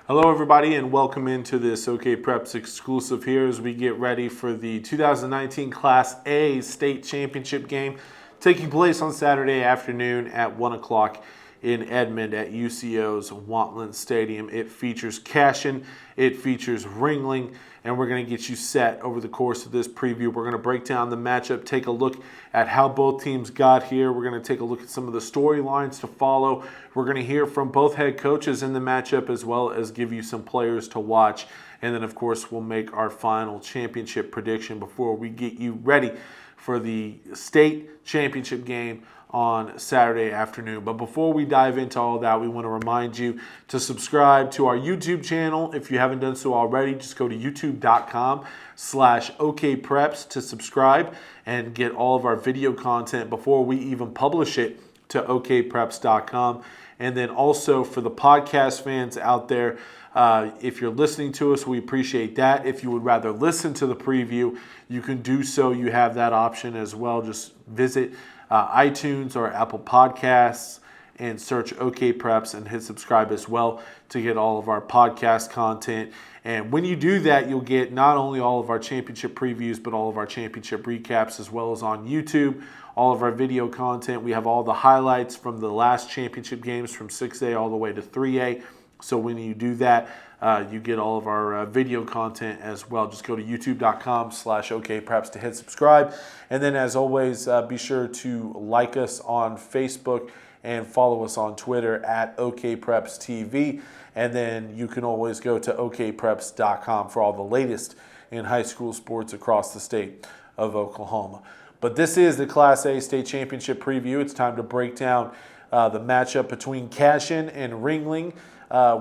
Hello, everybody, and welcome into this OKPreps exclusive here as we get ready for the 2019 Class A State Championship game taking place on Saturday afternoon at 1 o'clock in Edmond at UCO's Wantland Stadium. It features Cashion, it features Ringling, and we're going to get you set over the course of this preview. We're going to break down the matchup, take a look at how both teams got here. We're going to take a look at some of the storylines to follow. We're going to hear from both head coaches in the matchup as well as give you some players to watch. And then, of course, we'll make our final championship prediction before we get you ready for the state championship game on Saturday afternoon. But before we dive into all that, we want to remind you to subscribe to our YouTube channel. If you haven't done so already, just go to youtube.com/OKPreps to subscribe and get all of our video content before we even publish it to OKPreps.com. And then also for the podcast fans out there, if you're listening to us, we appreciate that. If you would rather listen to the preview, you can do so. You have that option as well. Just visit iTunes or Apple Podcasts and search OKPreps and hit subscribe as well to get all of our podcast content. And when you do that, you'll get not only all of our championship previews, but all of our championship recaps as well as on YouTube, all of our video content. We have all the highlights from the last championship games from 6A all the way to 3A. So when you do that, you get all of our video content as well. Just go to youtube.com/OKPreps to hit subscribe. And then as always, be sure to like us on Facebook and follow us on Twitter at OKPrepsTV. And then you can always go to OKPreps.com for all the latest in high school sports across the state of Oklahoma. But this is the Class A State Championship preview. It's time to break down the matchup between Cashion and Ringling.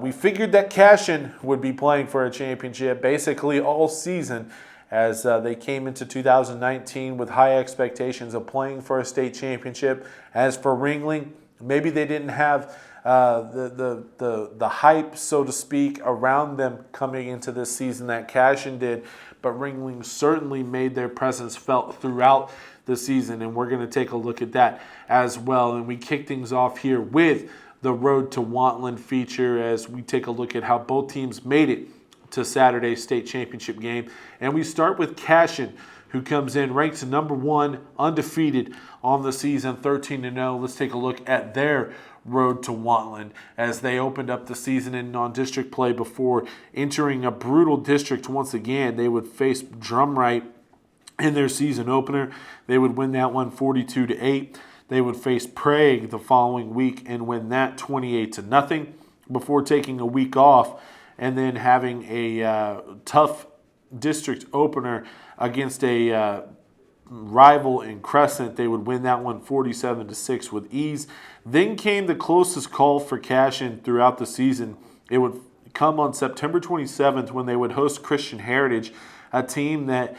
We figured that Cashion would be playing for a championship basically all season as they came into 2019 with high expectations of playing for a state championship. As for Ringling, maybe they didn't have the hype, so to speak, around them coming into this season that Cashion did, but Ringling certainly made their presence felt throughout the season, and we're going to take a look at that as well. And we kick things off here with the Road to Wantland feature as we take a look at how both teams made it to Saturday's state championship game. And we start with Cashion, who comes in ranked number 1, undefeated on the season, 13-0. Let's take a look at their road to Wantland as they opened up the season in non-district play before entering a brutal district once again. They would face Drumright in their season opener. They would win that one 42-8. They would face Prague the following week and win that 28-0 before taking a week off and then having a tough district opener against a rival in Crescent. They would win that one 47-6 with ease. Then came the closest call for Cashion throughout the season. It would come on September 27th when they would host Christian Heritage, a team that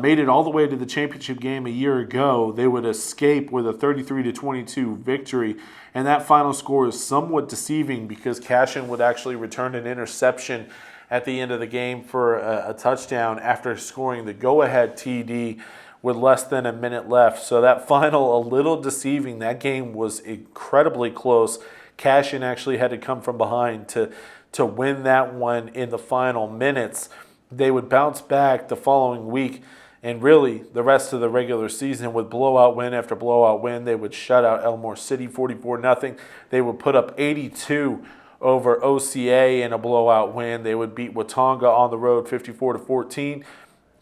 made it all the way to the championship game a year ago. They would escape with a 33-22 victory, and that final score is somewhat deceiving because Cashion would actually return an interception at the end of the game for a touchdown after scoring the go-ahead TD with less than a minute left. So that final, a little deceiving. That game was incredibly close. Cashion actually had to come from behind to win that one in the final minutes. They would bounce back the following week and really the rest of the regular season with blowout win after blowout win. They would shut out Elmore City 44-0. They would put up 82 over OCA in a blowout win. They would beat Watonga on the road 54-14.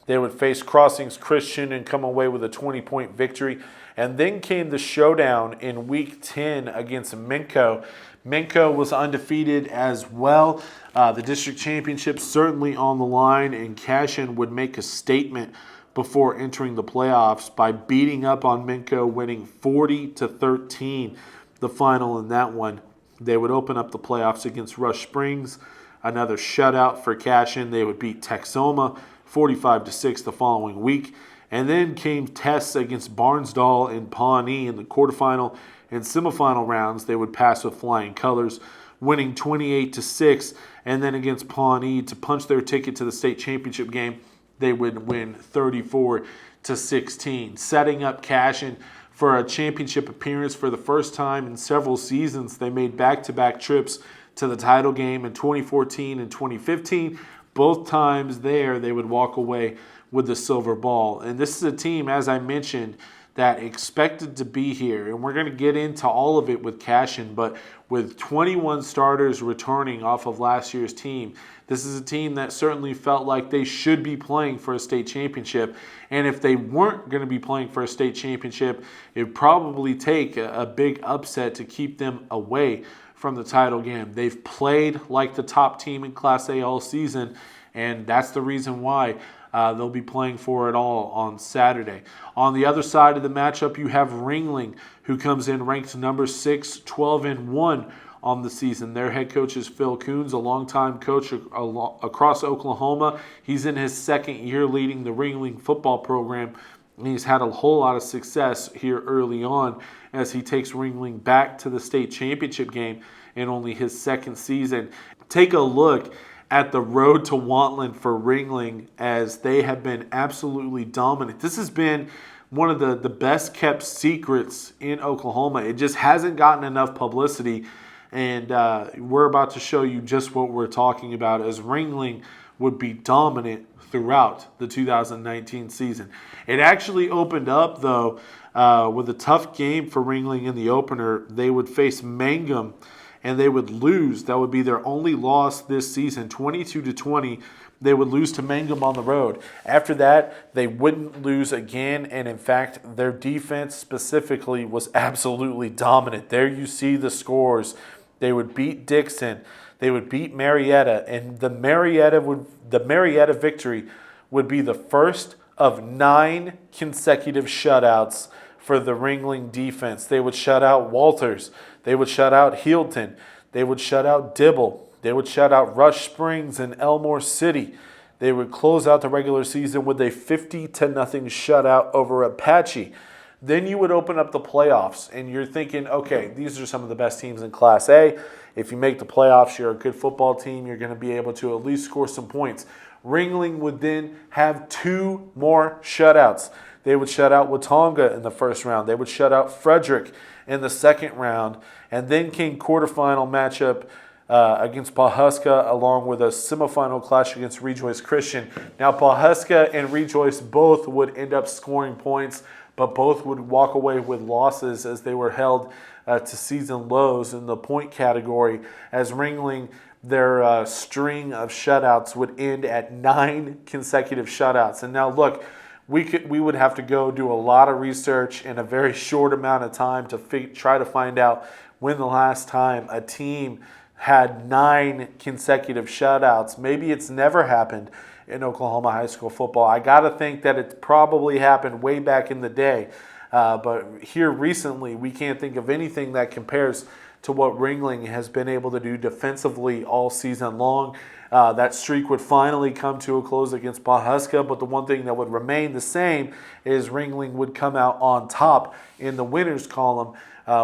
They would face Crossings Christian and come away with a 20-point victory. And then came the showdown in Week 10 against Minco. Minco was undefeated as well. The district championship certainly on the line, and Cashion would make a statement before entering the playoffs by beating up on Minco, winning 40-13 the final in that one. They would open up the playoffs against Rush Springs. Another shutout for Cashion. They would beat Texoma 45-6 the following week. And then came tests against Barnsdall and Pawnee in the quarterfinal and semifinal rounds. They would pass with flying colors, winning 28-6. And then against Pawnee to punch their ticket to the state championship game, they would win 34-16, setting up Cashion for a championship appearance for the first time in several seasons. They made back-to-back trips to the title game in 2014 and 2015. Both times there, they would walk away with the silver ball. And this is a team, as I mentioned, that expected to be here. And we're going to get into all of it with Cashion, but with 21 starters returning off of last year's team, this is a team that certainly felt like they should be playing for a state championship. And if they weren't going to be playing for a state championship, it would probably take a big upset to keep them away from the title game. They've played like the top team in Class A all season, and that's the reason why they'll be playing for it all on Saturday. On the other side of the matchup, you have Ringling, who comes in ranked number 6, 12-1 on the season. Their head coach is Phil Koons, a longtime coach across Oklahoma. He's in his second year leading the Ringling football program, and he's had a whole lot of success here early on as he takes Ringling back to the state championship game in only his second season. Take a look at the road to Wantland for Ringling, as they have been absolutely dominant. This has been one of the best kept secrets in Oklahoma. It just hasn't gotten enough publicity, and we're about to show you just what we're talking about, as Ringling would be dominant throughout the 2019 season. It actually opened up, though, with a tough game for Ringling in the opener. They would face Mangum, and they would lose. That would be their only loss this season, 22-20. They would lose to Mangum on the road. After that, they wouldn't lose again, and in fact, their defense specifically was absolutely dominant. There you see the scores. They would beat Dixon. They would beat Marietta, and the Marietta victory would be the first of 9 consecutive shutouts for the Ringling defense. They would shut out Walters. They would shut out Healdton. They would shut out Dibble. They would shut out Rush Springs and Elmore City. They would close out the regular season with a 50-0 shutout over Apache. Then you would open up the playoffs, and you're thinking, okay, these are some of the best teams in Class A. If you make the playoffs, you're a good football team. You're going to be able to at least score some points. Ringling would then have 2 more shutouts. They would shut out Watonga in the first round. They would shut out Frederick in the second round. And then came quarterfinal matchup against Pawhuska, along with a semifinal clash against Rejoice Christian. Now, Pawhuska and Rejoice both would end up scoring points, but both would walk away with losses as they were held to season lows in the point category, as Ringling, their string of shutouts would end at 9 consecutive shutouts. And now, look, we would have to go do a lot of research in a very short amount of time to try to find out when the last time a team had 9 consecutive shutouts. Maybe it's never happened in Oklahoma high school football. I got to think that it probably happened way back in the day. But here recently, we can't think of anything that compares to what Ringling has been able to do defensively all season long. That streak would finally come to a close against Pawhuska, but the one thing that would remain the same is Ringling would come out on top in the winners column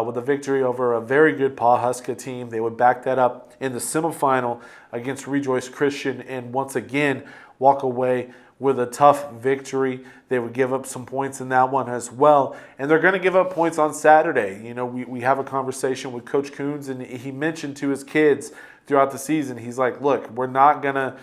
with a victory over a very good Pawhuska team. They would back that up in the semifinal against Rejoice Christian and once again walk away with a tough victory. They would give up some points in that one as well. And they're going to give up points on Saturday. You know, we have a conversation with Coach Koons, and he mentioned to his kids throughout the season, he's like, look, we're not gonna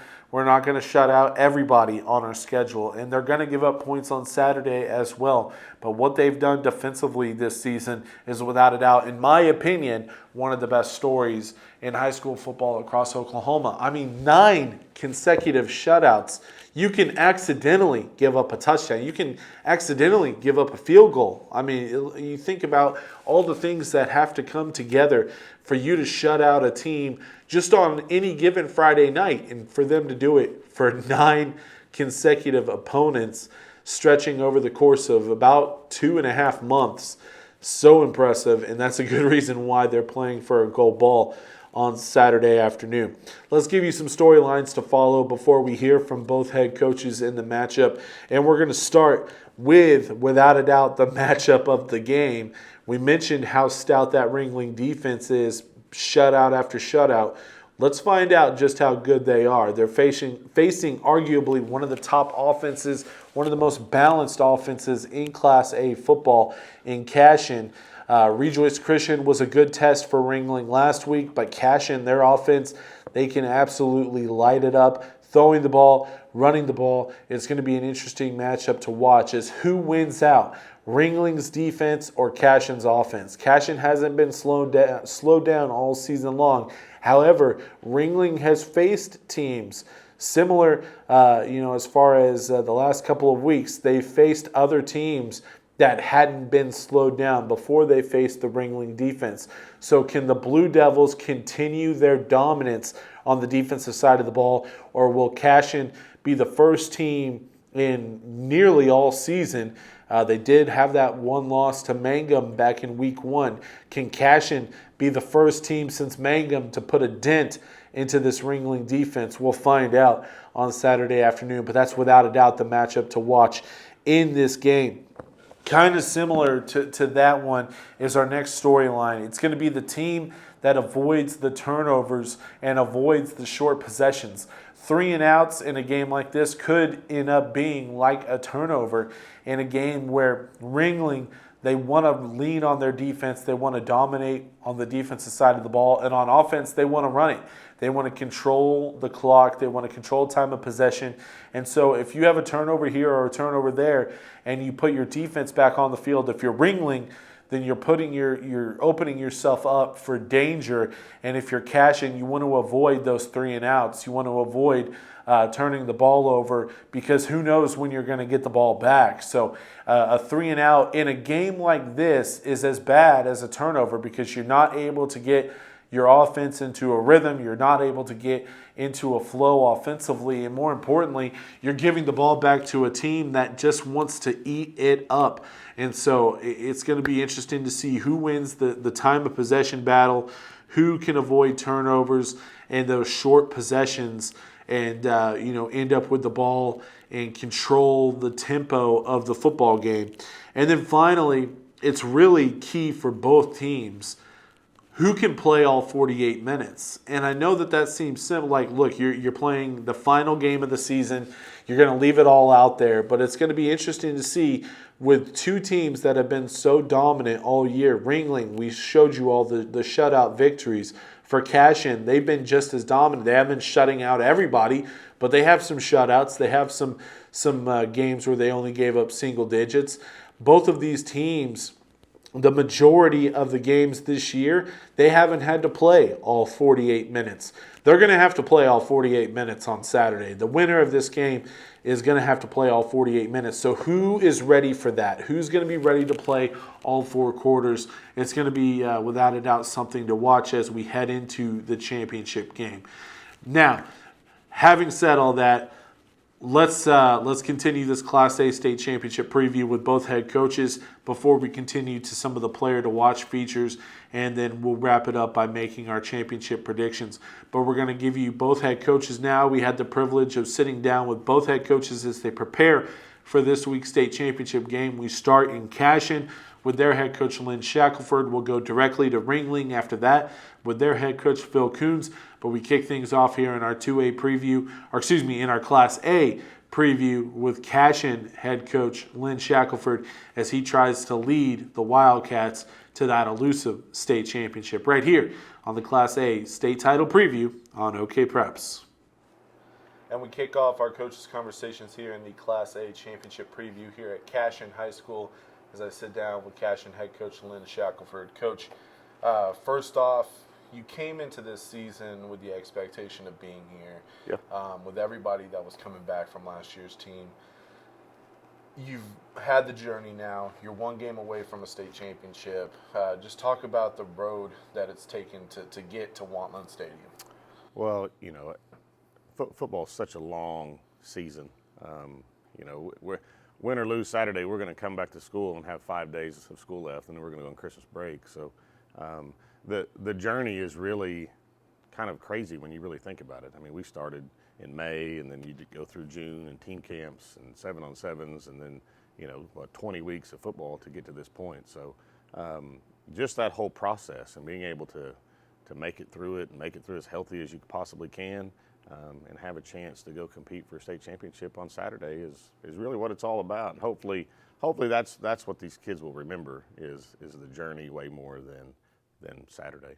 shut out everybody on our schedule, and they're gonna give up points on Saturday as well. But what they've done defensively this season is, without a doubt, in my opinion, one of the best stories in high school football across Oklahoma. I mean, 9 consecutive shutouts. You can accidentally give up a touchdown. You can accidentally give up a field goal. I mean, you think about all the things that have to come together for you to shut out a team just on any given Friday night, and for them to do it for 9 consecutive opponents stretching over the course of about 2.5 months. So impressive, and that's a good reason why they're playing for a gold ball on Saturday afternoon. Let's give you some storylines to follow before we hear from both head coaches in the matchup. And we're going to start with, without a doubt, the matchup of the game. We mentioned how stout that Ringling defense is, shutout after shutout. Let's find out just how good they are. They're facing arguably one of the top offenses, one of the most balanced offenses in Class A football in Cashion. Rejoice Christian was a good test for Ringling last week, but Cashion, their offense, they can absolutely light it up. Throwing the ball, running the ball. It's going to be an interesting matchup to watch as who wins out, Ringling's defense or Cashion's offense. Cashion hasn't been slowed down all season long. However, Ringling has faced teams similar, as far as the last couple of weeks. They faced other teams that hadn't been slowed down before they faced the Ringling defense. So can the Blue Devils continue their dominance on the defensive side of the ball, or will Cashion be the first team in nearly all season? They did have that one loss to Mangum back in week 1. Can Cashion be the first team since Mangum to put a dent into this Ringling defense? We'll find out on Saturday afternoon, but that's without a doubt the matchup to watch in this game. Kind of similar to that one is our next storyline. It's going to be the team that avoids the turnovers and avoids the short possessions. 3 and outs in a game like this could end up being like a turnover in a game where Ringling, they want to lean on their defense. They want to dominate on the defensive side of the ball. And on offense, they want to run it. They want to control the clock. They want to control time of possession. And so if you have a turnover here or a turnover there and you put your defense back on the field, if you're Ringling, then you're opening yourself up for danger. And if you're Cashion, you want to avoid those 3 and outs. You want to avoid turning the ball over because who knows when you're going to get the ball back. So a 3 and out in a game like this is as bad as a turnover because you're not able to get your offense into a rhythm. You're not able to get into a flow offensively. And more importantly, you're giving the ball back to a team that just wants to eat it up. And so it's going to be interesting to see who wins the time of possession battle, who can avoid turnovers and those short possessions and end up with the ball and control the tempo of the football game. And then finally, it's really key for both teams who can play all 48 minutes. And I know that seems simple. Like, look, you're playing the final game of the season. You're going to leave it all out there. But it's going to be interesting to see with 2 teams that have been so dominant all year. Ringling, we showed you all the shutout victories. For Cashion, they've been just as dominant. They haven't been shutting out everybody, but they have some shutouts. They have some games where they only gave up single digits. Both of these teams, the majority of the games this year, they haven't had to play all 48 minutes. They're going to have to play all 48 minutes on Saturday. The winner of this game is going to have to play all 48 minutes. So who is ready for that? Who's going to be ready to play all 4 quarters? It's going to be, without a doubt, something to watch as we head into the championship game. Now, having said all that, let's continue this Class A state championship preview with both head coaches before we continue to some of the player to watch features, and then we'll wrap it up by making our championship predictions. But we're going to give you both head coaches now. We had the privilege of sitting down with both head coaches as they prepare for this week's state championship game. We start in Cashion with their head coach Lynn Shackelford. We'll go directly to Ringling after that with their head coach Phil Koons. But we kick things off here in our 2A preview, in our Class A preview with Cashion head coach Lynn Shackelford as he tries to lead the Wildcats to that elusive state championship right here on the Class A state title preview on OKPreps. And we kick off our coaches' conversations here in the Class A championship preview here at Cashion High School as I sit down with Cashion head coach Lynn Shackelford. Coach, first off, you came into this season with the expectation of being here, with everybody that was coming back from last year's team. You've had the journey now. You're 1 game away from a state championship. Just talk about the road that it's taken to get to Wantland Stadium. Well, football is such a long season. We're win or lose Saturday, we're going to come back to school and have 5 days of school left, and then we're going to go on Christmas break. So the journey is really kind of crazy when you really think about it. I mean, we started in May, and then you go through June and team camps and 7-on-7s, and then 20 weeks of football to get to this point. So just that whole process and being able to make it through it and make it through as healthy as you possibly can. And have a chance to go compete for a state championship on Saturday is really what it's all about. And hopefully hopefully that's what these kids will remember is the journey way more than Saturday.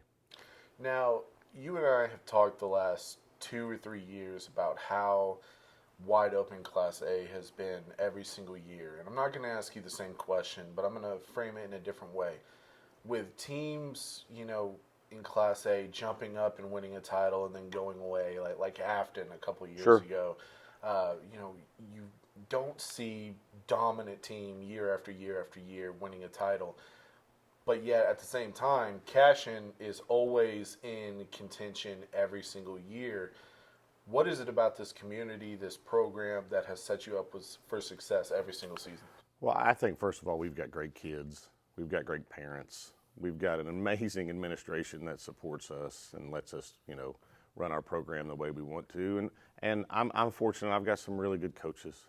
Now, you and I have talked the last 2 or 3 years about how wide open Class A has been every single year. And I'm not going to ask you the same question, but I'm going to frame it in a different way. With teams, in Class A jumping up and winning a title and then going away, like Afton a couple of years ago, you don't see dominant team year after year after year winning a title. But yet, at the same time, Cashion is always in contention every single year. What is it about this community, this program, that has set you up for success every single season? Well, I think, first of all, we've got great kids. We've got great parents. We've got an amazing administration that supports us and lets us, run our program the way we want to. And I'm fortunate. I've got some really good coaches.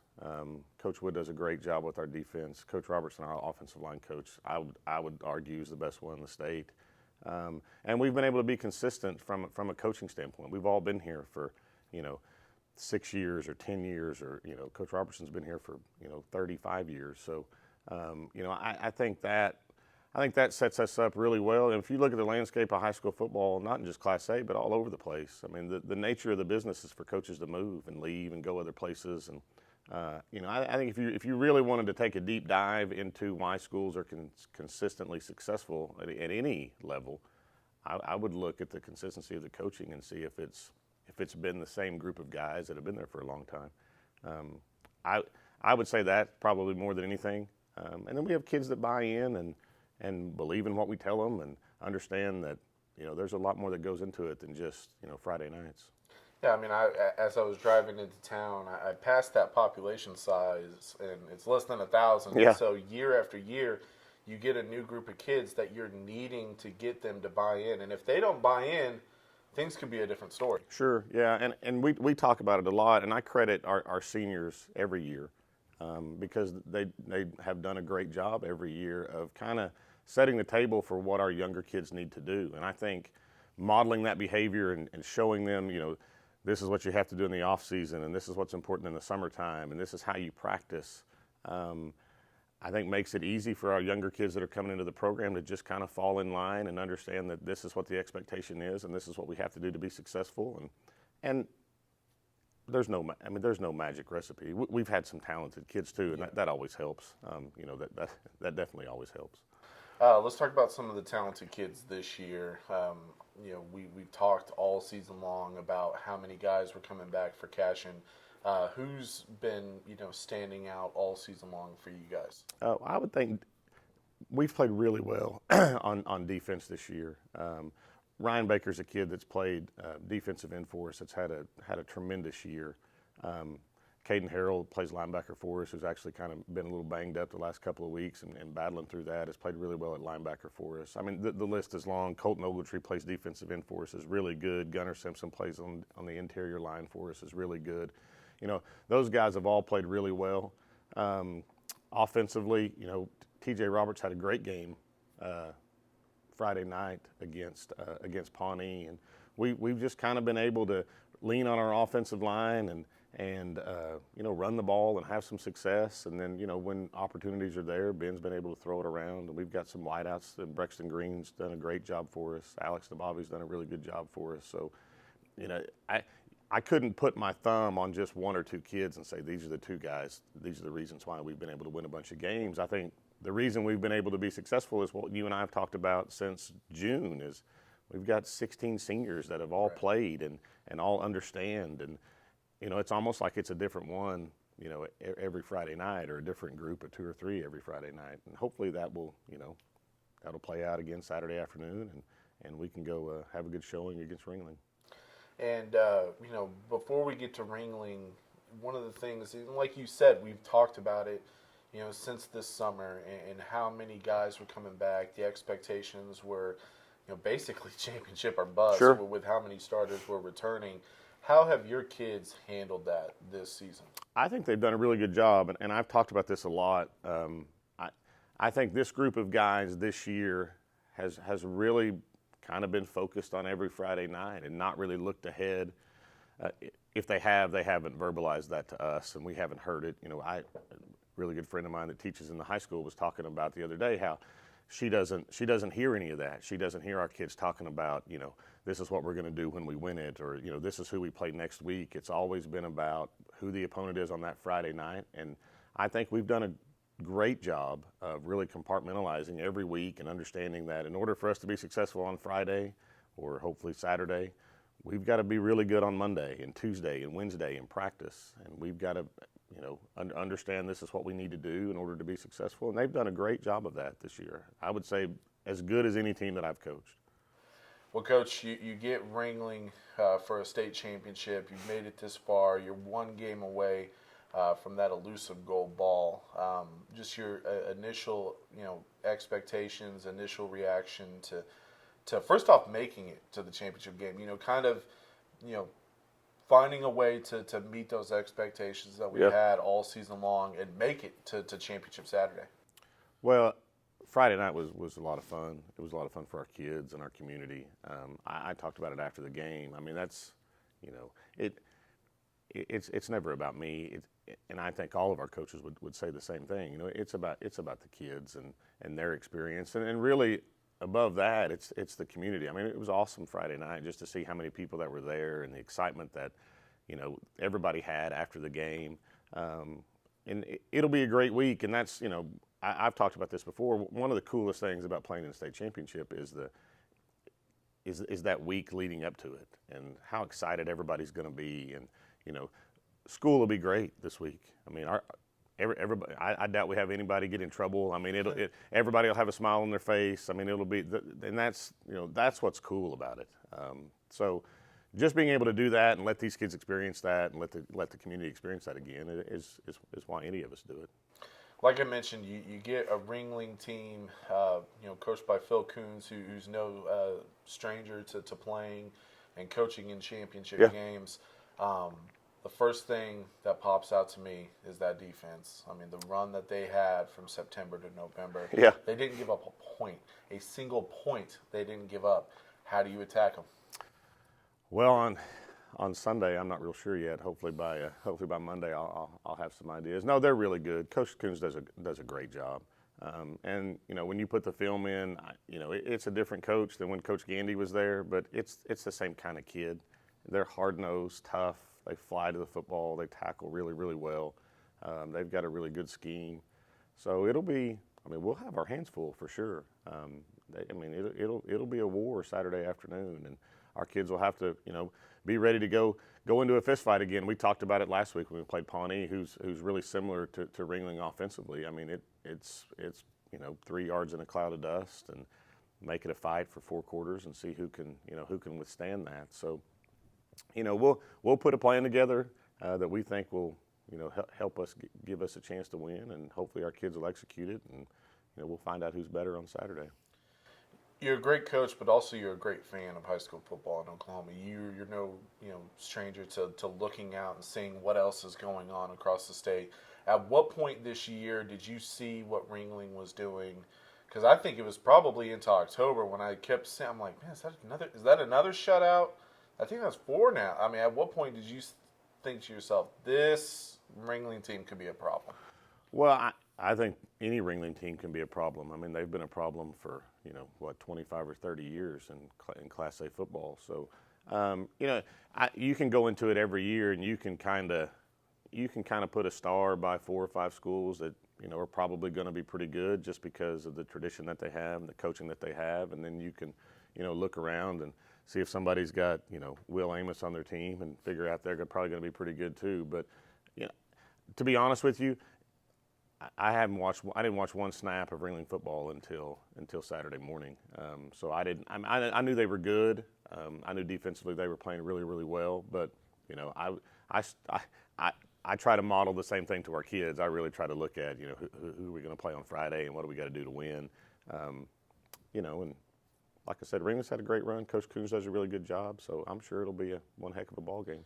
Coach Wood does a great job with our defense. Coach Robertson, our offensive line coach, I would argue is the best one in the state. And we've been able to be consistent from a coaching standpoint. We've all been here for, 6 years or 10 years, or Coach Robertson's been here for 35 years. So, I think that sets us up really well. And if you look at the landscape of high school football, not in just Class A, but all over the place, I mean, the nature of the business is for coaches to move and leave and go other places. And I think if you really wanted to take a deep dive into why schools are consistently successful at any level, I would look at the consistency of the coaching and see if it's been the same group of guys that have been there for a long time. I would say that probably more than anything. And then we have kids that buy in and believe in what we tell them and understand that there's a lot more that goes into it than just Friday nights. Yeah, I mean, as I was driving into town, I passed that population size, and it's less than 1,000. Yeah. So year after year, you get a new group of kids that you're needing to get them to buy in. And if they don't buy in, things could be a different story. Sure, yeah, and we talk about it a lot, and I credit our seniors every year because they have done a great job every year of kind of setting the table for what our younger kids need to do. And I think modeling that behavior and showing them, this is what you have to do in the off season, and this is what's important in the summertime, and this is how you practice. I think makes it easy for our younger kids that are coming into the program to just kind of fall in line and understand that this is what the expectation is, and this is what we have to do to be successful. And there's no magic recipe. We've had some talented kids too, and that always helps. That definitely always helps. Let's talk about some of the talented kids this year. We've talked all season long about how many guys were coming back for Cashion. Who's been, standing out all season long for you guys? I would think we've played really well on defense this year. Ryan Baker's a kid that's played defensive end for us. That's had a tremendous year. Caden Harrell plays linebacker for us, who's actually kind of been a little banged up the last couple of weeks and battling through that. Has played really well at linebacker for us. I mean, the list is long. Colton Ogletree plays defensive end for us, is really good. Gunnar Simpson plays on the interior line for us, is really good. Those guys have all played really well. Offensively, TJ Roberts had a great game Friday night against Pawnee, and we've just kind of been able to lean on our offensive line and run the ball and have some success. And then, when opportunities are there, Ben's been able to throw it around. And we've got some wideouts. And Brexton Green's done a great job for us. Alex Nabavi's done a really good job for us. So, I couldn't put my thumb on just one or two kids and say, these are the two guys. These are the reasons why we've been able to win a bunch of games. I think the reason we've been able to be successful is what you and I have talked about since June is we've got 16 seniors that have all played and all understand. And, it's almost like it's a different one, every Friday night, or a different group of 2 or 3 every Friday night. And hopefully that will, that'll play out again Saturday afternoon, and we can go have a good showing against Ringling. And, before we get to Ringling, one of the things, like you said, we've talked about it, since this summer and how many guys were coming back. The expectations were, basically championship or bust with how many starters were returning. How have your kids handled that this season? I think they've done a really good job, and I've talked about this a lot. I think this group of guys this year has really kind of been focused on every Friday night and not really looked ahead. If they haven't verbalized that to us, and we haven't heard it. really good friend of mine that teaches in the high school was talking about the other day how she doesn't hear any of that. She doesn't hear our kids talking about, this is what we're going to do when we win it, or this is who we play next week. It's always been about who the opponent is on that Friday night, and I think we've done a great job of really compartmentalizing every week and understanding that in order for us to be successful on Friday or hopefully Saturday, we've got to be really good on Monday and Tuesday and Wednesday in practice, and we've got to understand this is what we need to do in order to be successful, and they've done a great job of that this year. I would say as good as any team that I've coached. Well, Coach, you get Ringling for a state championship. You've made it this far. You're one game away from that elusive gold ball. Just your initial, expectations, initial reaction to first off making it to the championship game. Finding a way to meet those expectations that we had all season long and make it to championship Saturday. Well, Friday night was a lot of fun. It was a lot of fun for our kids and our community. I talked about it after the game. I mean, that's, it's never about me. And I think all of our coaches would say the same thing. It's about the kids and their experience. And really, above that, it's the community. I mean, it was awesome Friday night just to see how many people that were there and the excitement that, everybody had after the game. And it'll be a great week. And that's, I've talked about this before. One of the coolest things about playing in the state championship is that week leading up to it and how excited everybody's going to be. And, school will be great this week. I mean, everybody. I doubt we have anybody get in trouble. I mean, everybody will have a smile on their face. I mean, it'll be, and that's what's cool about it. So, just being able to do that and let these kids experience that and let the community experience that again is why any of us do it. Like I mentioned, you get a Ringling team, coached by Phil Koons, who's no stranger to playing and coaching in championship games. The first thing that pops out to me is that defense. I mean, the run that they had from September to November. Yeah. They didn't give up a single point they didn't give up. How do you attack them? Well, on Sunday, I'm not real sure yet. Hopefully by Monday, I'll have some ideas. No, they're really good. Coach Koons does a great job. And when you put the film in, it's a different coach than when Coach Gandy was there, but it's the same kind of kid. They're hard-nosed, tough. They fly to the football. They tackle really, really well. They've got a really good scheme. So we'll have our hands full for sure. It'll be a war Saturday afternoon, and our kids will have to, be ready to go into a fist fight again. We talked about it last week when we played Pawnee, who's really similar to Ringling offensively. I mean, it's 3 yards in a cloud of dust, and make it a fight for 4 quarters and see who can withstand that. So, we'll put a plan together that we think will, help us give us a chance to win, and hopefully our kids will execute it, and we'll find out who's better on Saturday. You're a great coach, but also you're a great fan of high school football in Oklahoma. You're no stranger to looking out and seeing what else is going on across the state. At what point this year did you see what Ringling was doing? Because I think it was probably into October when I kept saying, I'm like, man, is that another shutout? I think that's 4 now. I mean, at what point did you think to yourself, this Ringling team could be a problem? Well, I think any Ringling team can be a problem. I mean, they've been a problem for, 25 or 30 years in Class A football. So, you can go into it every year and you can kind of put a star by 4 or 5 schools that, are probably going to be pretty good just because of the tradition that they have and the coaching that they have. And then you can, look around and see if somebody's got, Will Amos on their team and figure out they're probably going to be pretty good too. But, to be honest with you, I didn't watch one snap of Ringling football until Saturday morning. So I knew they were good. I knew defensively they were playing really, really well. But I try to model the same thing to our kids. I really try to look at who are we going to play on Friday and what do we got to do to win. And like I said, Ringling's had a great run. Coach Koons does a really good job. So I'm sure it'll be one heck of a ball game.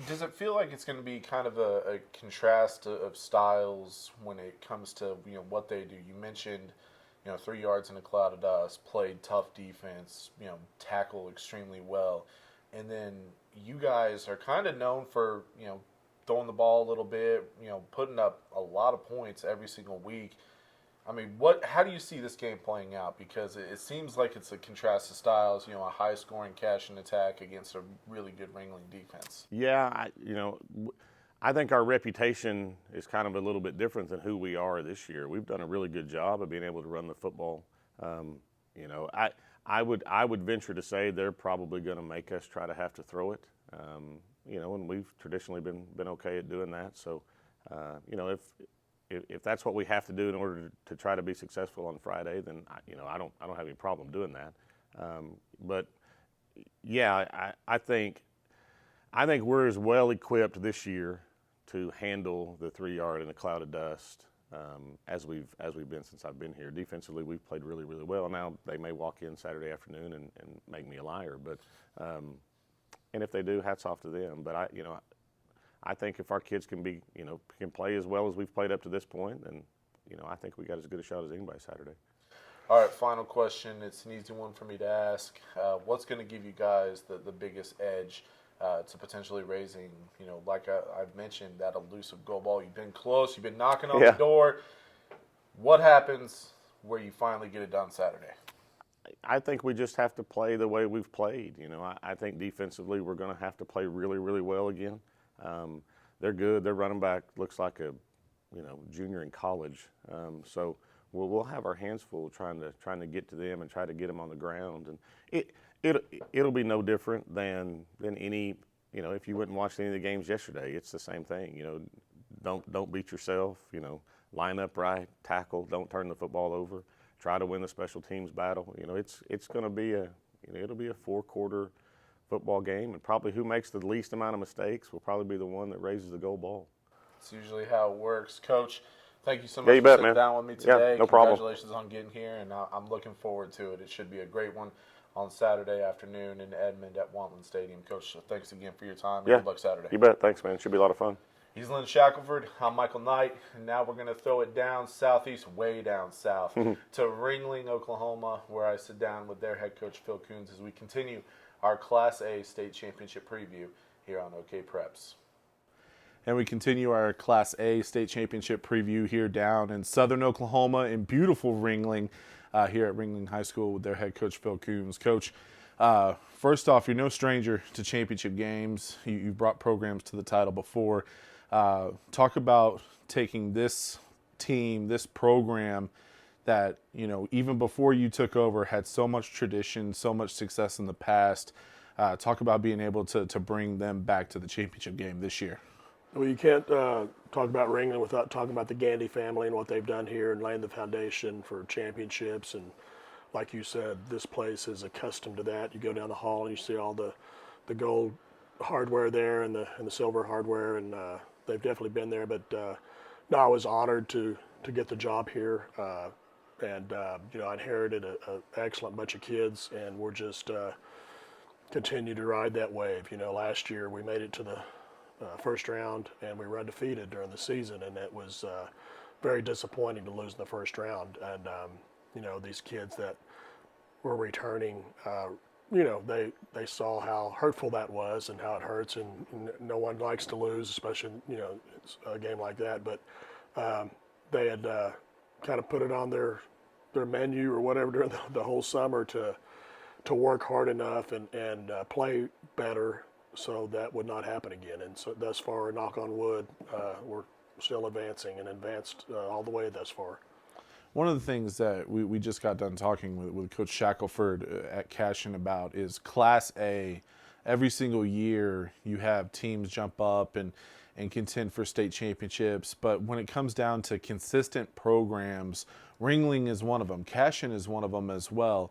Does it feel like it's going to be kind of a contrast of styles when it comes to what they do? You mentioned 3 yards in a cloud of dust, played tough defense, tackle extremely well, and then you guys are kind of known for throwing the ball a little bit, putting up a lot of points every single week. I mean, how do you see this game playing out? Because it seems like it's a contrasted styles, a high-scoring Cashion attack against a really good Ringling defense. Yeah, I think our reputation is kind of a little bit different than who we are this year. We've done a really good job of being able to run the football. I would venture to say they're probably going to make us try to have to throw it. And we've traditionally been okay at doing that. So, if that's what we have to do in order to try to be successful on Friday, then I don't have any problem doing that. But yeah, I think we're as well equipped this year to handle the 3-yard in a cloud of dust as we've been since I've been here. Defensively, we've played really, really well. Now they may walk in Saturday afternoon and make me a liar, but and if they do, hats off to them. But I think if our kids can play as well as we've played up to this point, then I think we got as good a shot as anybody Saturday. All right, final question. It's an easy one for me to ask. What's going to give you guys the biggest edge to potentially raising, like I've mentioned, that elusive goal ball? You've been close. You've been knocking on the door. What happens where you finally get it done Saturday? I think we just have to play the way we've played. I think defensively we're going to have to play really, really well again. They're good. Their running back looks like a junior in college. So we'll have our hands full trying to get to them and try to get them on the ground. And it'll be no different than any. If you went and watched any of the games yesterday, it's the same thing. Don't beat yourself. Line up right, tackle, don't turn the football over. Try to win the special teams battle. It's going to be it'll be a 4-quarter football game, and probably who makes the least amount of mistakes will probably be the one that raises the goal ball. It's usually how it works. Coach, thank you so much for sitting down with me today. Yeah, no problem. Congratulations on getting here, and I'm looking forward to it. It should be a great one on Saturday afternoon in Edmond at Wantland Stadium. Coach, so thanks again for your time, and good luck Saturday. You bet. Thanks, man. It should be a lot of fun. He's Lynn Shackelford. I'm Michael Knight, and now we're going to throw it down southeast, way down south, to Ringling, Oklahoma, where I sit down with their head coach, Phil Koons, as we continue our Class A state championship preview here on OKPreps. And we continue our Class A state championship preview here down in southern Oklahoma in beautiful Ringling, here at Ringling High School with their head coach, Phil Koons. Coach, first off, you're no stranger to championship games. You've brought programs to the title before. Talk about taking this team, this program that, even before you took over had so much tradition, so much success in the past. Talk about being able to bring them back to the championship game this year. Well, you can't talk about Ringling without talking about the Gandy family and what they've done here and laying the foundation for championships. And like you said, this place is accustomed to that. You go down the hall and you see all the gold hardware there and the silver hardware, and they've definitely been there. But no, I was honored to get the job here, and I inherited an excellent bunch of kids, and we're just continue to ride that wave. Last year we made it to the first round, and we were undefeated during the season, and it was very disappointing to lose in the first round. And these kids that were returning, they saw how hurtful that was and how it hurts, and no one likes to lose, especially it's a game like that. But they had kind of put it on their menu or whatever during the whole summer to work hard enough and play better, so that would not happen again. And so thus far, knock on wood, we're still advancing and advanced all the way thus far. One of the things that we just got done talking with Coach Shackelford at Cashion about is Class A. Every single year you have teams jump up and contend for state championships, but when it comes down to consistent programs, Ringling is one of them. Cashion is one of them as well.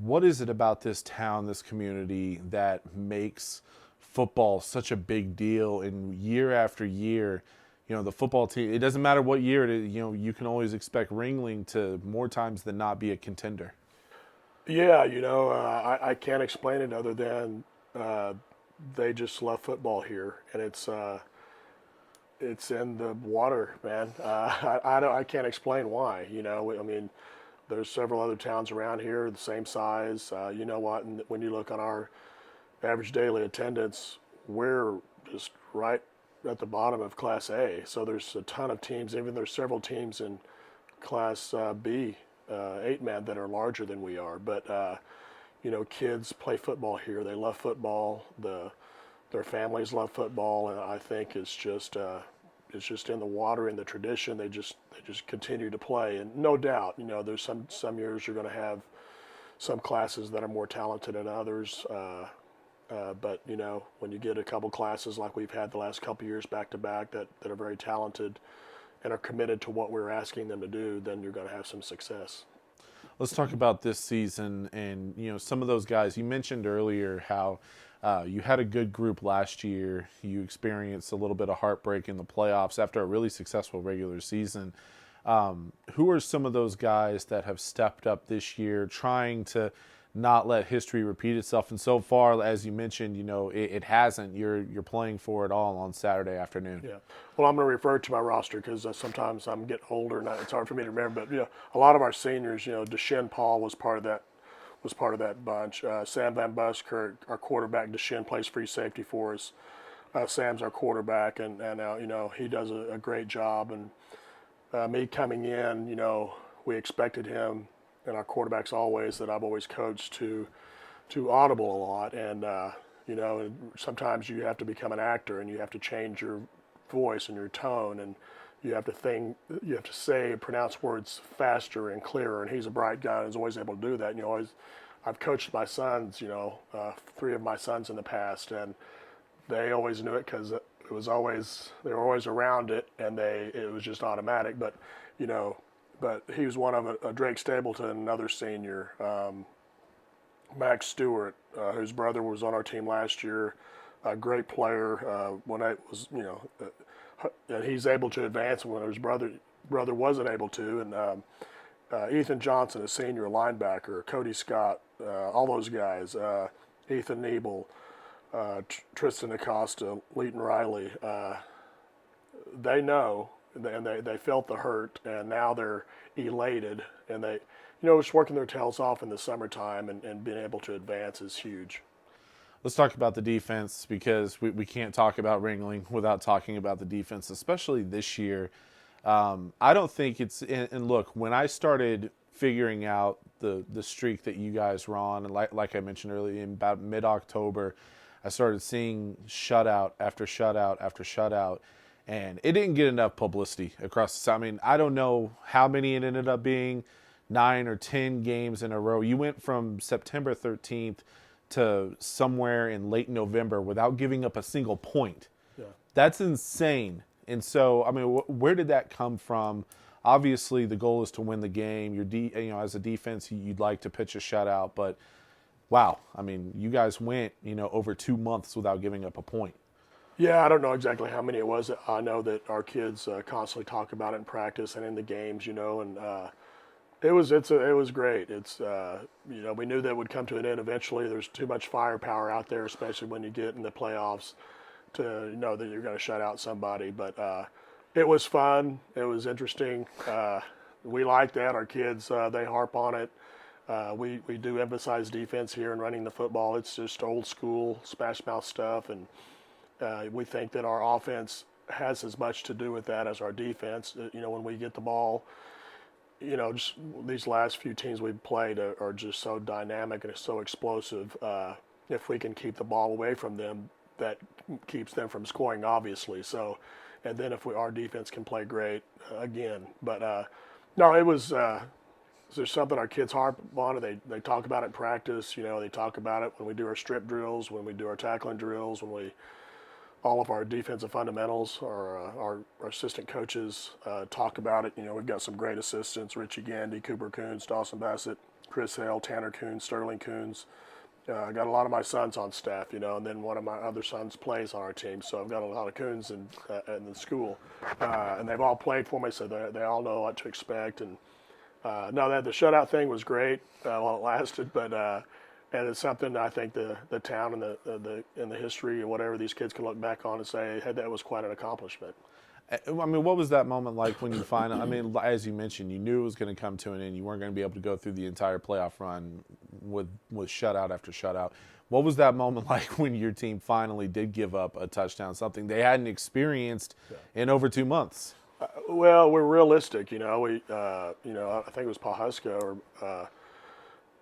What is it about this town, this community, that makes football such a big deal? And year after year, the football team, it doesn't matter what year it is, you can always expect Ringling to more times than not be a contender. Yeah, I can't explain it other than they just love football here, and it's in the water, man. I can't explain why. There's several other towns around here the same size. And when you look on our average daily attendance, we're just right at the bottom of Class A. So there's a ton of teams. Even there's several teams in Class B, 8-man, that are larger than we are. But kids play football here. They love football. Their families love football, and I think it's just in the water, in the tradition. They just continue to play, and no doubt, there's some years you're going to have some classes that are more talented than others. But when you get a couple classes like we've had the last couple years back to back that are very talented and are committed to what we're asking them to do, then you're going to have some success. Let's talk about this season and some of those guys. You mentioned earlier how you had a good group last year. You experienced a little bit of heartbreak in the playoffs after a really successful regular season. Who are some of those guys that have stepped up this year, trying to not let history repeat itself? And so far, as you mentioned, it hasn't. You're playing for it all on Saturday afternoon. Yeah. Well, I'm going to refer to my roster because sometimes I'm getting older and it's hard for me to remember. But a lot of our seniors, Deshaun Paul was part of that bunch. Sam Van Buskirk, our quarterback. Deshaun plays free safety for us. Sam's our quarterback, and he does a great job. And me coming in, we expected him, and our quarterbacks always, that I've always coached, to audible a lot. And sometimes you have to become an actor, and you have to change your voice and your tone, and you have to say and pronounce words faster and clearer. And he's a bright guy and is always able to do that. And, I've coached my sons, 3 of my sons in the past, and they always knew it because they were always around it, and it was just automatic. But he was one of a Drake Stapleton, another senior, Max Stewart, whose brother was on our team last year, a great player. And he's able to advance when his brother wasn't able to. And Ethan Johnson, a senior linebacker, Cody Scott, all those guys, Ethan Nebel, Tristan Acosta, Leighton Riley, they know, and they felt the hurt, and now they're elated, and they, just working their tails off in the summertime and being able to advance is huge. Let's talk about the defense, because we can't talk about Ringling without talking about the defense, especially this year. I don't think it's – and look, when I started figuring out the streak that you guys were on, and like I mentioned earlier, in about mid-October, I started seeing shutout after shutout after shutout, and it didn't get enough publicity across the – I mean, I don't know how many it ended up being, 9 or 10 games in a row. You went from September 13th to somewhere in late November without giving up a single point. Yeah. That's insane. And so, I mean, where did that come from? Obviously, the goal is to win the game. As a defense, you'd like to pitch a shutout, but wow, I mean, you guys went, over 2 months without giving up a point. Yeah, I don't know exactly how many it was. I know that our kids constantly talk about it in practice and in the games, and it was great. It's we knew that would come to an end eventually. There's too much firepower out there, especially when you get in the playoffs, to know that you're going to shut out somebody. But it was fun. It was interesting. We like that. Our kids, they harp on it. We do emphasize defense here and running the football. It's just old school smash mouth stuff, and we think that our offense has as much to do with that as our defense. When we get the ball, just these last few teams we've played are just so dynamic and so explosive. If we can keep the ball away from them, that keeps them from scoring, obviously. So, and then if our defense can play great again. But no, it was. There's something our kids harp on. They talk about it in practice. They talk about it when we do our strip drills, when we do our tackling drills, all of our defensive fundamentals. Our assistant coaches talk about it. We've got some great assistants: Richie Gandy, Cooper Koons, Dawson Bassett, Chris Hale, Tanner Koons, Sterling Koons. I got a lot of my sons on staff, and then one of my other sons plays on our team. So I've got a lot of Koons in the school, and they've all played for me, so they all know what to expect. And no, the shutout thing was great while it lasted, but and it's something I think the town and the history or whatever, these kids can look back on and say, hey, that was quite an accomplishment. I mean, what was that moment like when you finally, I mean, as you mentioned, you knew it was going to come to an end. You weren't going to be able to go through the entire playoff run with shutout after shutout. What was that moment like when your team finally did give up a touchdown, something they hadn't experienced in over 2 months? Well, we're realistic, you know. I think it was Paul Huska or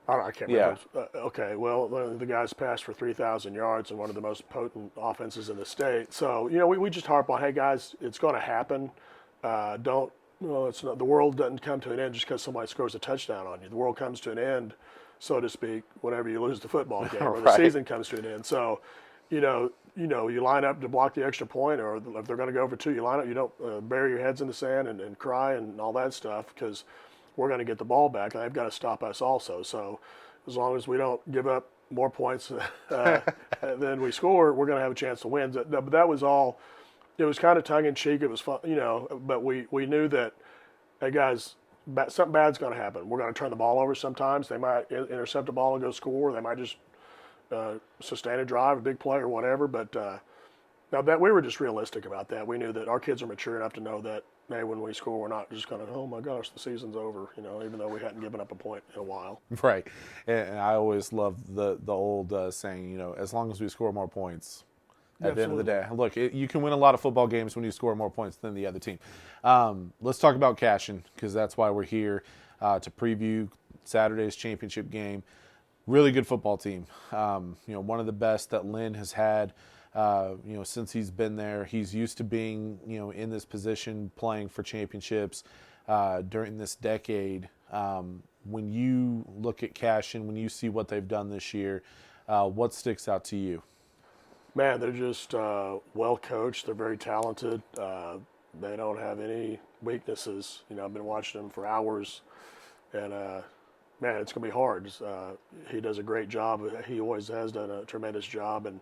I can't remember. Okay, well, the guys passed for 3,000 yards and one of the most potent offenses in the state. So, you know, we just harp on, hey, guys, it's going to happen. It's not, the world doesn't come to an end just because somebody scores a touchdown on you. The world comes to an end, so to speak, whenever you lose the football game or the season comes to an end. So, you line up to block the extra point, or if they're going to go over two, you line up. You don't bury your heads in the sand and cry and all that stuff because we're going to get the ball back. They've got to stop us also. So as long as we don't give up more points than we score, we're going to have a chance to win. But that was all. It was kind of tongue in cheek. It was fun, But we knew that, hey guys, something bad's going to happen. We're going to turn the ball over sometimes. They might intercept the ball and go score. They might just sustain a drive, a big play, or whatever. But now that we were just realistic about that. We knew that our kids are mature enough to know that, hey, when we score, we're not just going to, oh my gosh, the season's over. Even though we hadn't given up a point in a while. Right, and I always love the old saying, as long as we score more points. At the end of the day, look, you can win a lot of football games when you score more points than the other team. Let's talk about Cashion, because that's why we're here to preview Saturday's championship game. Really good football team. One of the best that Lynn has had. Since he's been there. He's used to being, in this position, playing for championships during this decade. When you look at Cashion, when you see what they've done this year, what sticks out to you? Man, they're just well coached. They're very talented. They don't have any weaknesses. I've been watching them for hours, and man, it's going to be hard. He does a great job. He always has done a tremendous job, and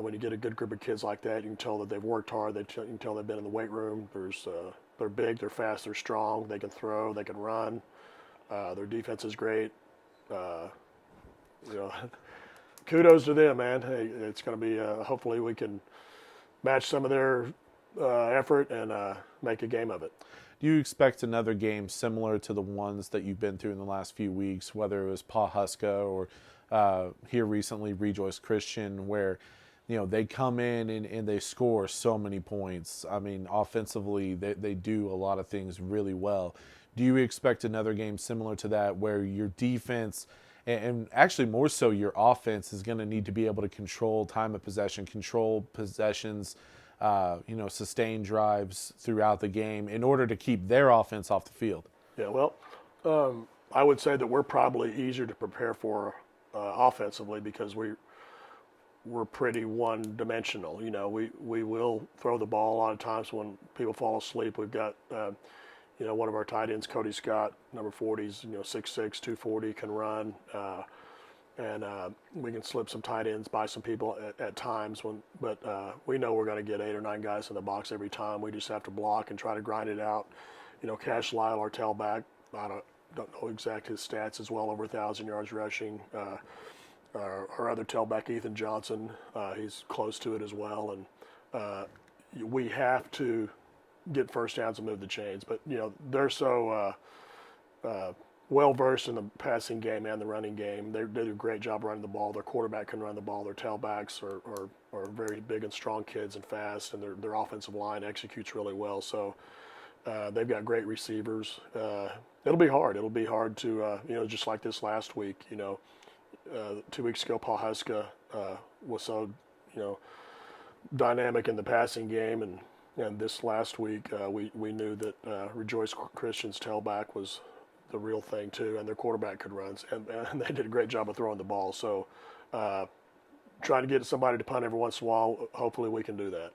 when you get a good group of kids like that, you can tell that they've worked hard. You can tell they've been in the weight room. They're big, they're fast, they're strong. They can throw, they can run. Their defense is great. Kudos to them, man. Hey, it's going to be. Hopefully, we can match some of their effort and make a game of it. Do you expect another game similar to the ones that you've been through in the last few weeks, whether it was Pawhuska or here recently Rejoice Christian, where they come in and they score so many points? I mean, offensively, they do a lot of things really well. Do you expect another game similar to that, where your defense, and actually more so your offense, is going to need to be able to control time of possession, control possessions, sustain drives throughout the game in order to keep their offense off the field? Yeah, well, I would say that we're probably easier to prepare for offensively because we're pretty one-dimensional. We will throw the ball a lot of times when people fall asleep. We've got one of our tight ends, Cody Scott, number 40's 6'6", 240, can run, and we can slip some tight ends by some people at times. But we know we're going to get 8 or 9 guys in the box every time. We just have to block and try to grind it out. Cash Lyle, our tailback, I don't know exact his stats, is well over 1,000 yards rushing. Our other tailback, Ethan Johnson, he's close to it as well. And we have to get first downs and move the chains. But, they're so well-versed in the passing game and the running game. They do a great job running the ball. Their quarterback can run the ball. Their tailbacks are very big and strong kids and fast, and their offensive line executes really well. So they've got great receivers. It'll be hard. It'll be hard to, just like this last week, 2 weeks ago, Paul Huska was so, dynamic in the passing game, and this last week we knew that Rejoice Christian's tailback was the real thing too, and their quarterback could run, and they did a great job of throwing the ball. So trying to get somebody to punt every once in a while, hopefully we can do that.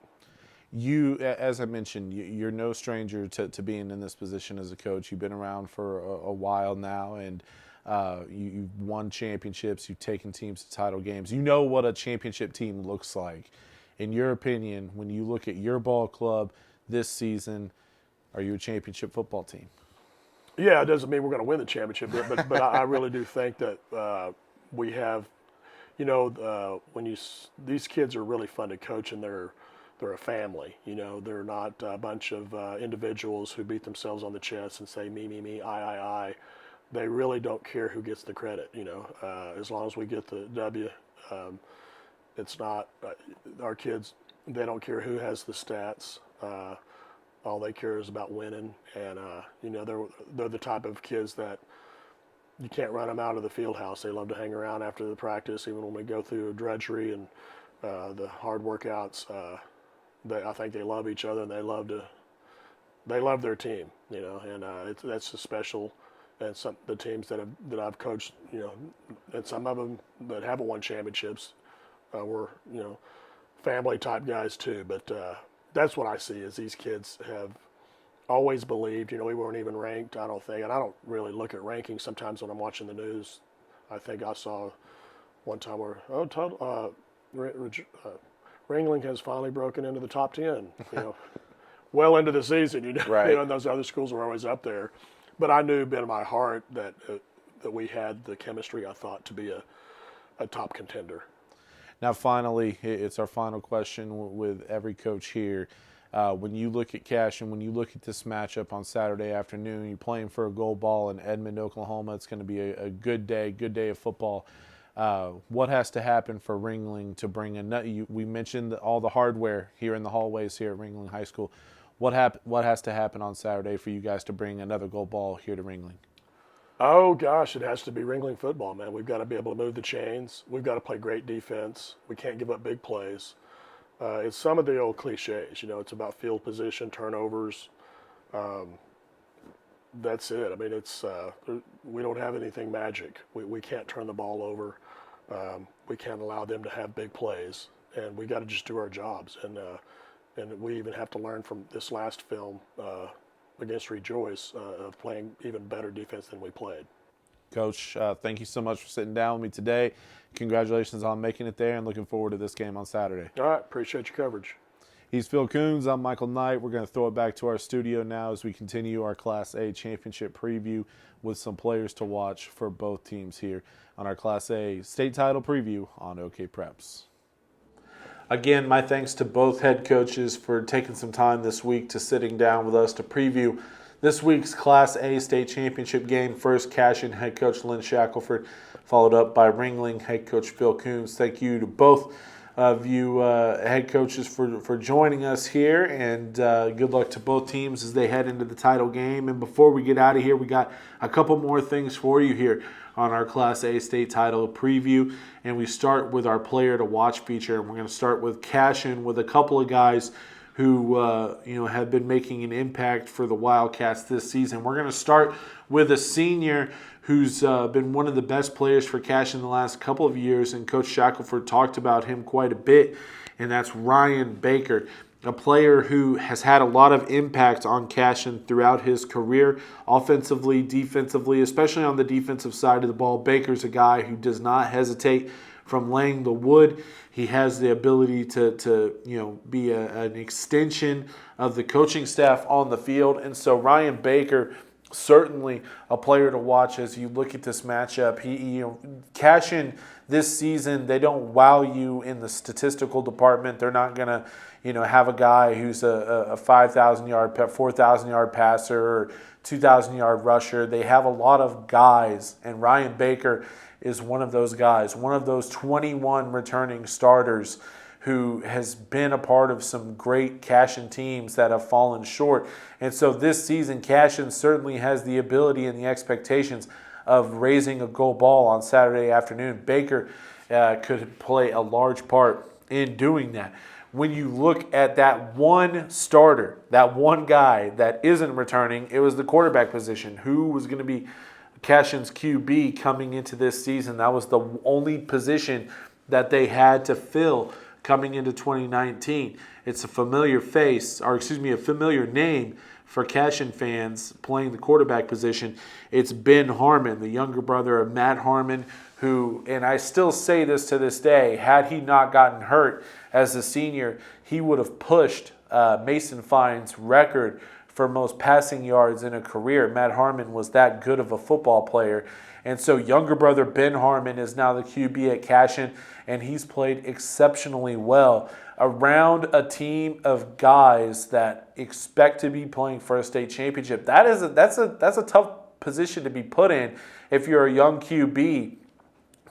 You, as I mentioned, you're no stranger to being in this position as a coach. You've been around for a while now, and you've won championships. You've taken teams to title games. You know what a championship team looks like. In your opinion, when you look at your ball club this season, are you a championship football team? Yeah, it doesn't mean we're going to win the championship, but I really do think that we have, these kids are really fun to coach, and they're a family. You know, they're not a bunch of individuals who beat themselves on the chest and say me, I. They really don't care who gets the credit. You know, as long as we get the W, it's not our kids. They don't care who has the stats. All they care is about winning, and you know, they're the type of kids that you can't run them out of the field house. They love to hang around after the practice, even when we go through drudgery and the hard workouts. I think they love each other, and they love their team, you know, and that's a special. And the teams that I've coached, you know, and some of them that haven't won championships were, you know, family type guys too. But that's what I see is these kids have always believed. You know, we weren't even ranked, I don't think, and I don't really look at rankings sometimes when I'm watching the news. I think I saw one time where Ringling has finally broken into the top 10. You know, well into the season. You know, Right. You know, and those other schools were always up there. But I knew in my heart that we had the chemistry, I thought, to be a top contender. Now, finally, it's our final question with every coach here. When you look at Cashion, when you look at this matchup on Saturday afternoon, you're playing for a gold ball in Edmond, Oklahoma. It's going to be a good day of football. What has to happen for Ringling to bring we mentioned all the hardware here in the hallways here at Ringling High School. What has to happen on Saturday for you guys to bring another gold ball here to Ringling? Oh, gosh, it has to be Ringling football, man. We've got to be able to move the chains. We've got to play great defense. We can't give up big plays. It's some of the old cliches. You know, it's about field position, turnovers. That's it. I mean, we don't have anything magic. We can't turn the ball over. We can't allow them to have big plays. And we got to just do our jobs. And we even have to learn from this last film against Rejoice of playing even better defense than we played. Coach, thank you so much for sitting down with me today. Congratulations on making it there and looking forward to this game on Saturday. All right, appreciate your coverage. He's Phil Koons. I'm Michael Knight. We're going to throw it back to our studio now as we continue our Class A championship preview with some players to watch for both teams here on our Class A state title preview on OKPreps. Again, my thanks to both head coaches for taking some time this week to sitting down with us to preview this week's Class A state championship game. First, Cashion head coach Lynn Shackelford, followed up by Ringling head coach Phil Koons. Thank you to both of you head coaches for joining us here, and good luck to both teams as they head into the title game. And before we get out of here, we got a couple more things for you here on our Class A state title preview, and we start with our player to watch feature. And we're going to start with Cashion, with a couple of guys who have been making an impact for the Wildcats this season. We're going to start with a senior who's been one of the best players for Cashion the last couple of years, and Coach Shackelford talked about him quite a bit, and that's Ryan Baker, a player who has had a lot of impact on Cashion throughout his career, offensively, defensively, especially on the defensive side of the ball. Baker's a guy who does not hesitate from laying the wood. He has the ability to be an extension of the coaching staff on the field. And so Ryan Baker, certainly a player to watch as you look at this matchup. Cashion this season, they don't wow you in the statistical department. They're not going to have a guy who's a 5,000-yard, 4,000-yard passer or 2,000-yard rusher. They have a lot of guys, and Ryan Baker is one of those guys, one of those 21 returning starters who has been a part of some great Cashion teams that have fallen short. And so this season, Cashion certainly has the ability and the expectations of raising a gold ball on Saturday afternoon. Baker could play a large part in doing that. When you look at that one starter, that one guy that isn't returning, it was the quarterback position. Who was going to be Cashion's QB coming into this season? That was the only position that they had to fill coming into 2019. It's a familiar a familiar name for Cashion fans playing the quarterback position. It's Ben Harmon, the younger brother of Matt Harmon, who, and I still say this to this day, had he not gotten hurt as a senior, he would have pushed Mason Fine's record for most passing yards in a career. Matt Harmon was that good of a football player. And so younger brother Ben Harmon is now the QB at Cashion, and he's played exceptionally well around a team of guys that expect to be playing for a state championship. That's a tough position to be put in if you're a young QB,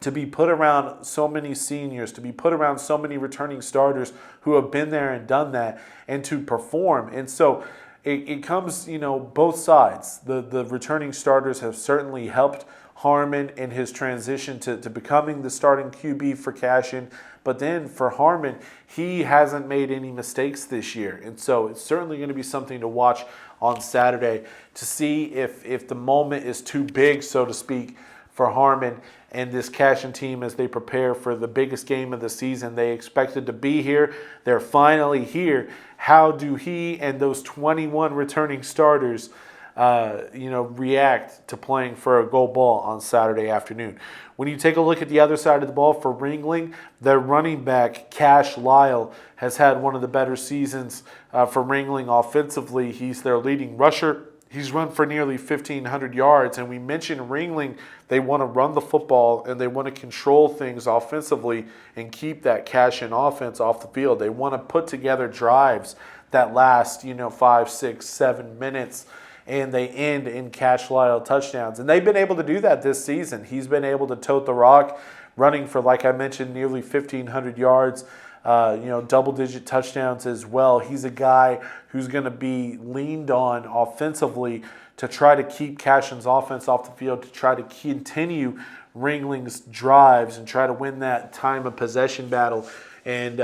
to be put around so many seniors, to be put around so many returning starters who have been there and done that, and to perform. And so it comes, both sides. The returning starters have certainly helped Harmon in his transition to becoming the starting QB for Cashion. But then for Harmon, he hasn't made any mistakes this year. And so it's certainly going to be something to watch on Saturday to see if the moment is too big, so to speak, for Harmon and this Cashion team as they prepare for the biggest game of the season. They expected to be here. They're finally here. How do he and those 21 returning starters react to playing for a gold ball on Saturday afternoon? When you take a look at the other side of the ball for Ringling, their running back, Cash Lyle, has had one of the better seasons for Ringling offensively. He's their leading rusher. He's run for nearly 1,500 yards. And we mentioned Ringling, they want to run the football and they want to control things offensively and keep that Cashion offense off the field. They want to put together drives that last, 5, 6, 7 minutes, and they end in Cash Lyle touchdowns. And they've been able to do that this season. He's been able to tote the rock, running for, like I mentioned, nearly 1,500 yards. Double-digit touchdowns as well. He's a guy who's going to be leaned on offensively to try to keep Cashion's offense off the field, to try to continue Ringling's drives and try to win that time of possession battle. And,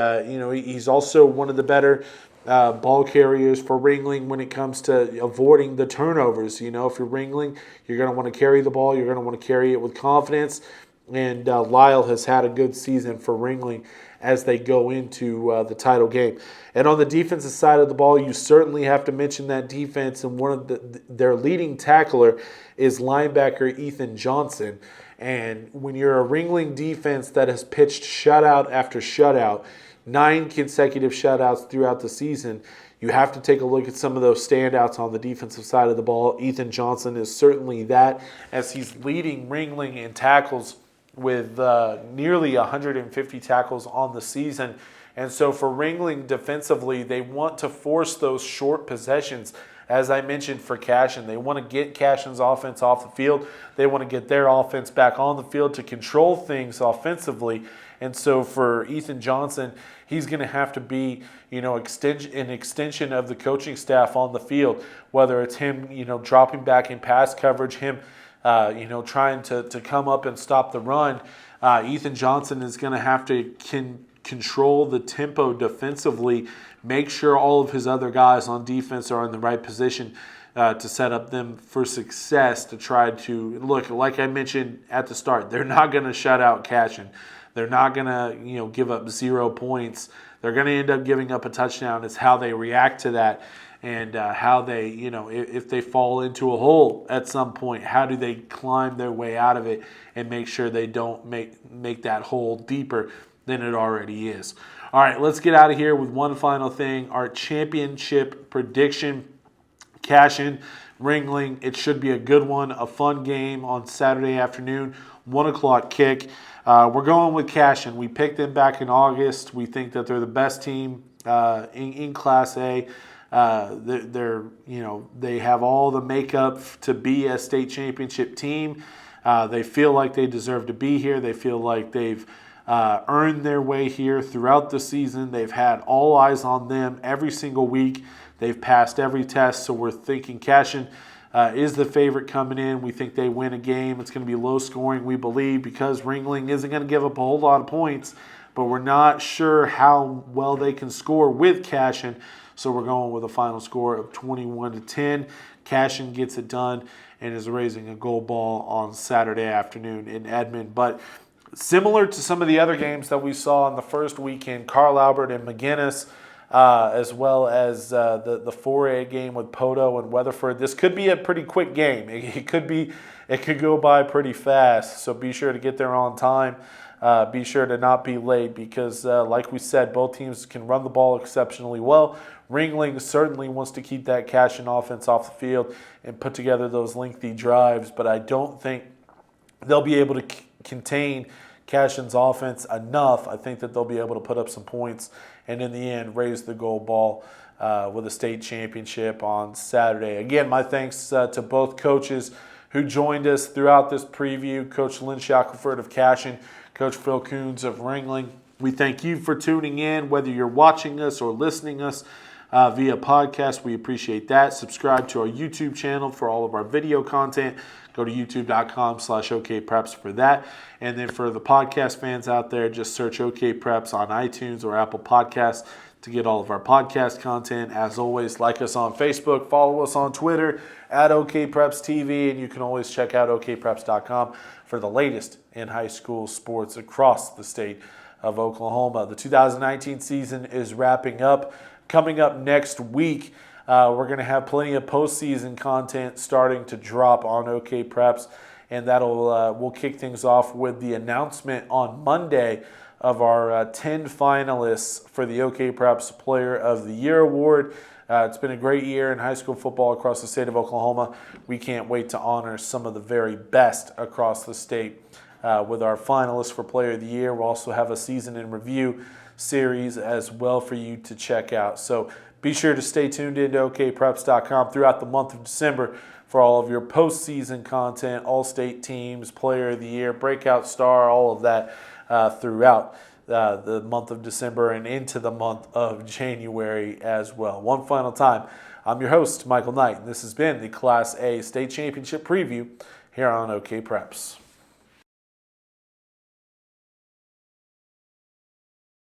he's also one of the better ball carriers for Ringling when it comes to avoiding the turnovers. If you're Ringling, you're going to want to carry the ball. You're going to want to carry it with confidence. And Lyle has had a good season for Ringling as they go into the title game. And on the defensive side of the ball, you certainly have to mention that defense. And one of their leading tackler is linebacker Ethan Johnson. And when you're a Ringling defense that has pitched shutout after shutout, 9 consecutive shutouts throughout the season, you have to take a look at some of those standouts on the defensive side of the ball. Ethan Johnson is certainly that, as he's leading Ringling in tackles with nearly 150 tackles on the season. And so for Ringling defensively, they want to force those short possessions. As I mentioned for Cashion, they want to get Cashion's offense off the field. They want to get their offense back on the field to control things offensively. And so for Ethan Johnson, he's going to have to be, an extension of the coaching staff on the field, whether it's him, dropping back in pass coverage, him trying to come up and stop the run. Ethan Johnson is going to have to control the tempo defensively, make sure all of his other guys on defense are in the right position to set up them for success, to try to, look, like I mentioned at the start, they're not going to shut out Cashion. They're not going to, give up 0 points. They're going to end up giving up a touchdown. It's how they react to that. And how they, if they fall into a hole at some point, how do they climb their way out of it and make sure they don't make that hole deeper than it already is. All right, let's get out of here with one final thing. Our championship prediction, Cashion, Ringling. It should be a good one, a fun game on Saturday afternoon, 1 o'clock kick. We're going with Cashion. We picked them back in August. We think that they're the best team in Class A. They have all the makeup to be a state championship team. They feel like they deserve to be here. They feel like they've earned their way here throughout the season. They've had all eyes on them every single week. They've passed every test, so we're thinking Cashion is the favorite coming in. We think they win a game. It's going to be low scoring, we believe, because Ringling isn't going to give up a whole lot of points, but we're not sure how well they can score with Cashion. So we're going with a final score of 21-10. Cashion gets it done and is raising a gold ball on Saturday afternoon in Edmond. But similar to some of the other games that we saw in the first weekend, Carl Albert and McGinnis, as well as the 4A game with Poto and Weatherford, this could be a pretty quick game. It could go by pretty fast. So be sure to get there on time. Be sure to not be late because, like we said, both teams can run the ball exceptionally well. Ringling certainly wants to keep that Cashion offense off the field and put together those lengthy drives, but I don't think they'll be able to contain Cashion's offense enough. I think that they'll be able to put up some points and in the end raise the gold ball with a state championship on Saturday. Again, my thanks to both coaches who joined us throughout this preview, Coach Lynn Shackelford of Cashion, Coach Phil Koons of Ringling. We thank you for tuning in, whether you're watching us or listening us via podcast. We appreciate that. Subscribe to our YouTube channel for all of our video content. Go to youtube.com/OKPreps for that. And then for the podcast fans out there, just search OKPreps on iTunes or Apple Podcasts to get all of our podcast content. As always, like us on Facebook, follow us on Twitter at OKPrepsTV, and you can always check out OKPreps.com for the latest in high school sports across the state of Oklahoma. The 2019 season is wrapping up. Coming up next week, we're going to have plenty of postseason content starting to drop on OKPreps, and we'll kick things off with the announcement on Monday of our 10 finalists for the OKPreps Player of the Year Award. It's been a great year in high school football across the state of Oklahoma. We can't wait to honor some of the very best across the state with our finalists for Player of the Year. We'll also have a season in review series as well for you to check out. So be sure to stay tuned into OKPreps.com throughout the month of December for all of your postseason content, all-state teams, Player of the Year, Breakout Star, all of that throughout the month of December and into the month of January as well. One final time, I'm your host, Michael Knight, and this has been the Class A State Championship Preview here on OKPreps.